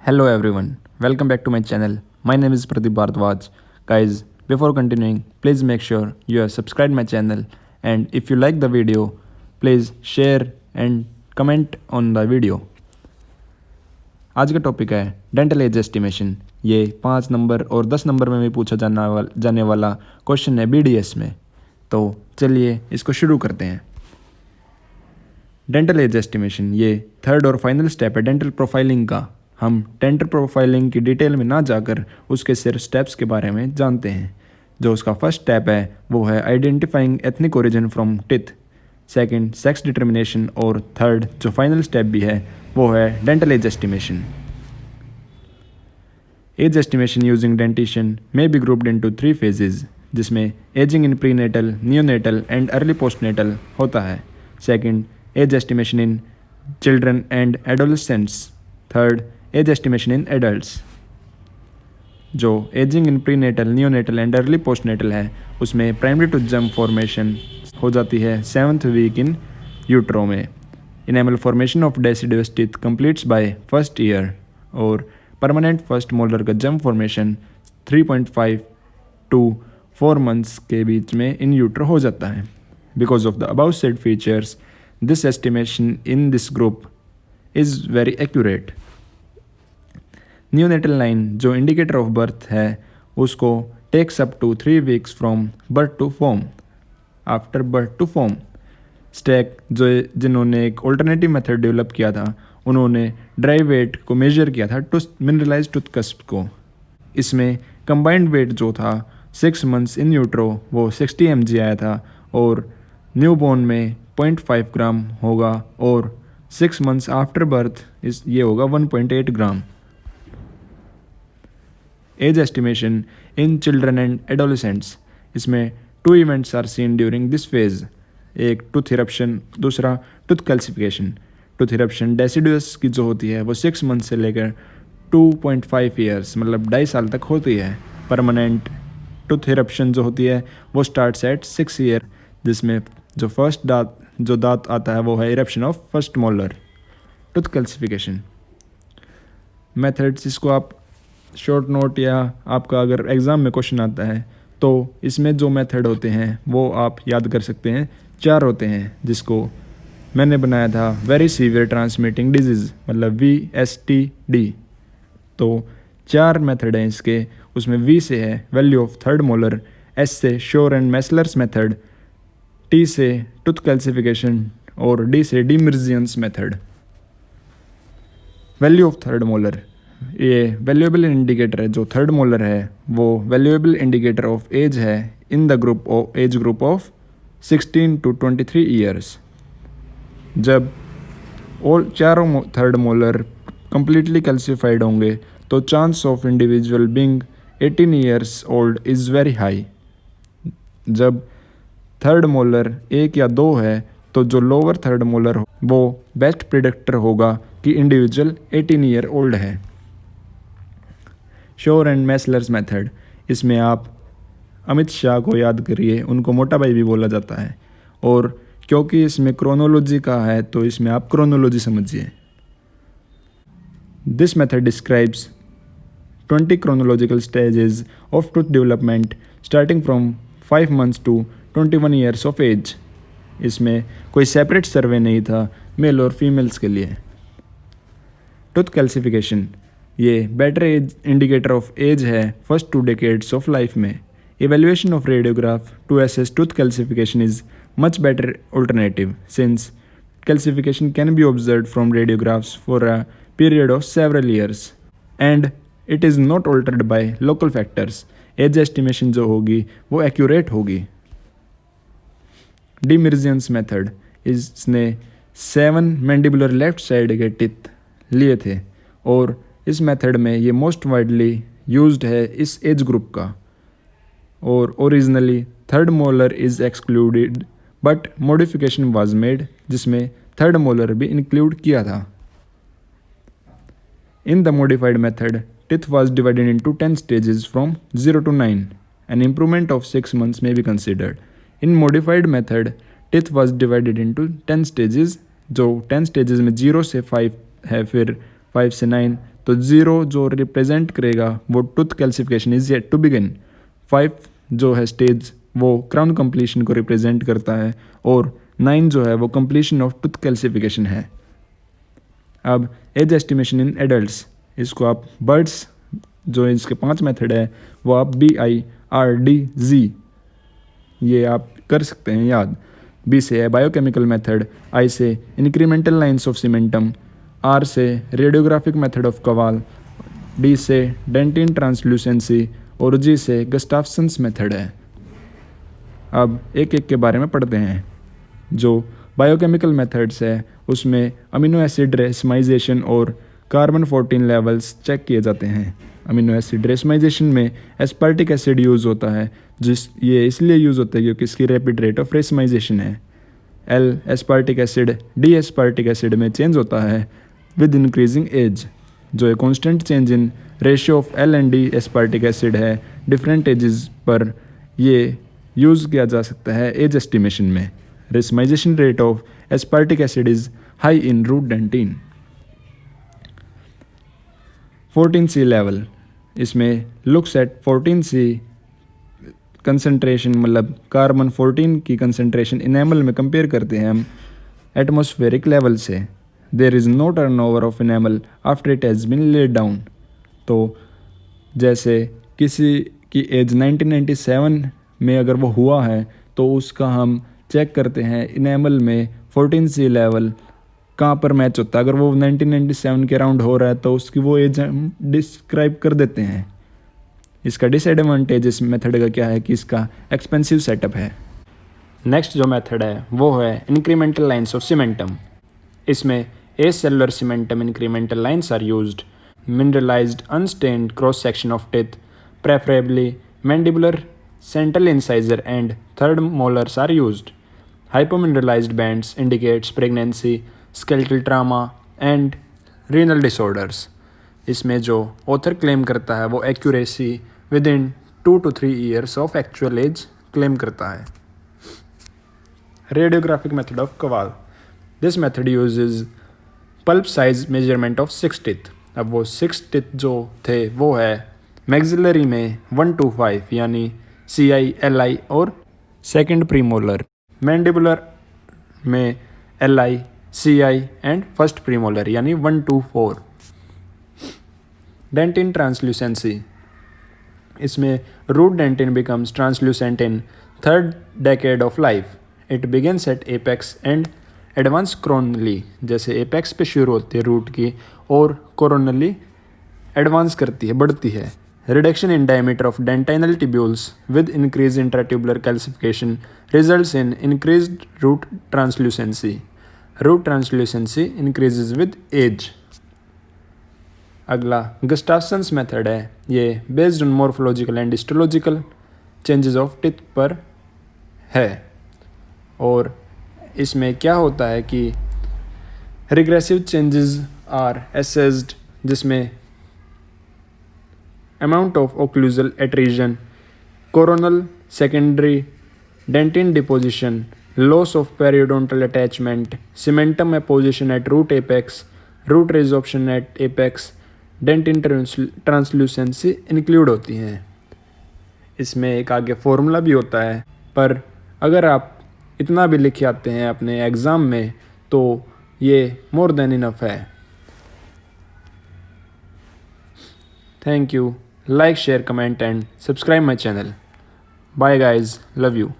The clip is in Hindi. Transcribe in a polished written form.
Hello everyone, welcome back to my channel. My name is Pradeep Bhardwaj. Guys, before continuing, please make sure you have subscribed my channel, and if you like the video, please share and comment on the video. आज का टॉपिक है डेंटल एज एस्टिमेशन। ये 5 नंबर और 10 नंबर में भी पूछा जाने वाला क्वेश्चन है BDS में। तो चलिए इसको शुरू करते हैं। डेंटल एज एस्टिमेशन ये थर्ड और फाइनल स्टेप है डेंटल प्रोफाइलिंग का। हम डेंटल प्रोफाइलिंग की डिटेल में ना जाकर उसके सिर्फ स्टेप्स के बारे में जानते हैं। जो उसका फर्स्ट स्टेप है वो है identifying ethnic origin from teeth, second sex determination, और थर्ड जो फाइनल स्टेप भी है वो है dental age estimation. Age estimation using dentition may be grouped into 3 phases, जिसमें ageing in prenatal, neonatal and early postnatal होता है। Second, age estimation in children and adolescents. Third, age estimation in adults. जो ageing in prenatal, neonatal and early postnatal है उसमें प्राइमरी टूथ जम फॉर्मेशन हो जाती है 7th वीक इन यूट्रो में। Enamel formation of deciduous teeth completes by first year, और परमानेंट फर्स्ट मोलर का जम फॉर्मेशन 3.5 to 4 months के बीच में इन यूट्रो हो जाता है। Because of the above said features, this estimation in this group is very accurate. Neonatal line जो इंडिकेटर ऑफ बर्थ है उसको takes up to 3 weeks from birth to form. After birth to form, Stack जिन्होंने एक ऑल्टरनेटिव मेथड डेवलप किया था उन्होंने ड्राई वेट को मेजर किया था मिनरलाइज टूथकस्प को। इसमें कंबाइंड वेट जो था 6 months इन यूट्रो वो 60 mg आया था, और न्यूबॉर्न में 0.5 ग्राम होगा, और 6 months आफ्टर बर्थ ये होगा 1.8 gram. Age estimation in children and adolescents, इसमें 2 events are seen during this phase. एक टूथ इरप्शन, दूसरा tooth calcification. Tooth eruption deciduous की जो होती है वो 6 months से लेकर 2.5 years मतलब 2.5 साल तक होती है। परमानेंट टूथ इरप्शन जो होती है वो स्टार्ट्स एट 6 year, जिसमें जो फर्स्ट दांत आता है वो है eruption of first molar. Tooth calcification methods, इसको आप शॉर्ट नोट या आपका अगर एग्ज़ाम में क्वेश्चन आता है तो इसमें जो मेथड होते हैं वो आप याद कर सकते हैं। 4 होते हैं, जिसको मैंने बनाया था वेरी सीवियर ट्रांसमिटिंग डिजीज़ मतलब VSTD। तो 4 मेथड हैं इसके। उसमें V से है value of third molar, S से Schour and Massler's method, T से टूथ कैल्सिफिकेशन, और D से Demirjian's method. Value of third molar, ये वैल्यूएबल इंडिकेटर है। जो थर्ड मोलर है वो वैल्यूएबल इंडिकेटर ऑफ एज है in the age group of 16 to 23 years। जब चारों थर्ड मोलर कंप्लीटली कैल्सिफाइड होंगे तो chance of individual being 18 years old is very high. जब थर्ड मोलर 1 या 2 है तो जो लोअर थर्ड मोलर हो वो बेस्ट प्रिडिक्टर होगा कि इंडिविजुअल 18 year ओल्ड है। श्योर एंड मेसलर्स मेथड, इसमें आप अमित शाह को याद करिए, उनको मोटा भाई भी बोला जाता है, और क्योंकि इसमें क्रोनोलॉजी का है तो इसमें आप क्रोनोलॉजी समझिए। This method describes 20 chronological stages of tooth development starting from 5 months to 21 years of age। इसमें कोई सेपरेट सर्वे नहीं था मेल और फीमेल्स के लिए। टूथ कैल्सिफिकेशन, ये better age indicator of age है फर्स्ट 2 decades ऑफ लाइफ में। Evaluation of radiograph to assess tooth calcification is much better alternative since calcification can be observe from radiographs for a period of several years and it is not altered by local factors. Age estimation जो होगी वो एक्यूरेट होगी। डिमर्जियंस मेथड, इसने 7 मैंडिबुलर लेफ्ट साइड के टिथ लिए थे, और इस मेथड में ये मोस्ट वाइडली यूज्ड है इस एज ग्रुप का। और originally third molar is excluded but modification was made, जिसमें थर्ड मोलर भी इंक्लूड किया था। In the modified method teeth was divided into 10 stages from 0 to 9। An improvement of 6 months may be considered। In modified method teeth was divided into 10 stages, जो 10 stages में 0 से 5 है, फिर 5 से 9, तो 0 जो रिप्रेजेंट करेगा वो tooth calcification is yet to begin. 5 जो है स्टेज वो क्राउन कंप्लीशन को रिप्रेजेंट करता है और 9 जो है वो कंप्लीशन ऑफ टूथ कैल्सिफिकेशन है। अब एज एस्टिमेशन इन एडल्ट्स, इसको आप बर्ड्स जो इसके 5 मेथड है वो आप BIRDZ ये आप कर सकते हैं याद। B से है बायोकेमिकल मेथड, I से incremental lines of cementum, R से radiographic method of Kawal, D से डेंटिन ट्रांसल्यूसेंसी और G से गस्टाफ्सन्स मेथड है। अब एक एक के बारे में पढ़ते हैं। जो बायोकेमिकल मेथड्स है उसमें अमीनो एसिड रेसमाइजेशन और कार्बन 14 लेवल्स चेक किए जाते हैं। अमीनो एसिड रेसमाइजेशन में एस्पार्टिक एसिड यूज़ होता है, ये इसलिए यूज़ होता है क्योंकि इसकी रैपिड रेट ऑफ रेसमाइजेशन है। L aspartic acid D aspartic acid में चेंज होता है विद इंक्रीजिंग एज। जो है constant change in ratio of L and D aspartic acid है डिफरेंट एजेस पर, ये यूज़ किया जा सकता है एज एस्टिमेशन में। Racemization rate of aspartic acid is high in root dentin. 14C level, इसमें लुक्स एट 14C कंसंट्रेशन, मतलब कार्बन 14 की कंसंट्रेशन इनेमल में कंपेयर करते हैं हम एटमॉस्फेरिक लेवल से। There is no turn over of enamel after it has been laid down. तो जैसे किसी की एज 1997 में अगर वो हुआ है तो उसका हम चेक करते हैं इनेमल में 14C लेवल कहाँ पर मैच होता है। अगर वो 1997 के अराउंड हो रहा है तो उसकी वो एज हम डिस्क्राइब कर देते हैं। इसका डिसएडवांटेज इस मेथड का क्या है कि इसका एक्सपेंसिव सेटअप है। नेक्स्ट जो मेथड है वो है इंक्रीमेंटल लाइंस ऑफ सीमेंटम। इसमें acellular cementum incremental lines are used, mineralised unstained cross section of teeth, preferably mandibular central incisor and third molars are used. Hypomineralised bands indicates pregnancy, skeletal trauma and renal disorders. इसमें जो ऑथर क्लेम करता है वो accuracy within 2 to 3 years of actual age claim करता है। Radiographic method of Kvaal, this method uses pulp size measurement of 6 teeth. अब वो 6 टीथ जो थे वो है मैक्सिलरी में 1 to 5 यानी CI, LI और सेकेंड प्रीमोलर, मैंडिबुलर में LI, CI and first premolar यानी 1 to 4। डेंटिन ट्रांसल्यूसेंसी, इसमें root dentin becomes translucent in third decade of life. It begins at apex and advance coronally, जैसे एपेक्स पे शुरू होती है रूट की और कोरोनली एडवांस करती है, बढ़ती है। Reduction in diameter of dentinal tubules with increase intratubular calcification results in increased root translucency. Root translucency increases with age. अगला गस्टाफ्सन्स मेथड है, ये based on morphological and histological changes of teeth पर है। और इसमें क्या होता है कि रिग्रेसिव चेंजेस आर असेस्ड, जिसमें amount of occlusal attrition, coronal secondary dentin deposition, loss of periodontal attachment, cementum apposition at root apex, root resorption at apex, dentin translucency include होती हैं। इसमें एक आगे फॉर्मूला भी होता है, पर अगर आप इतना भी लिख आते हैं अपने एग्ज़ाम में तो ये मोर देन इनफ है। Thank you, like share comment and subscribe my channel. Bye guys, love you.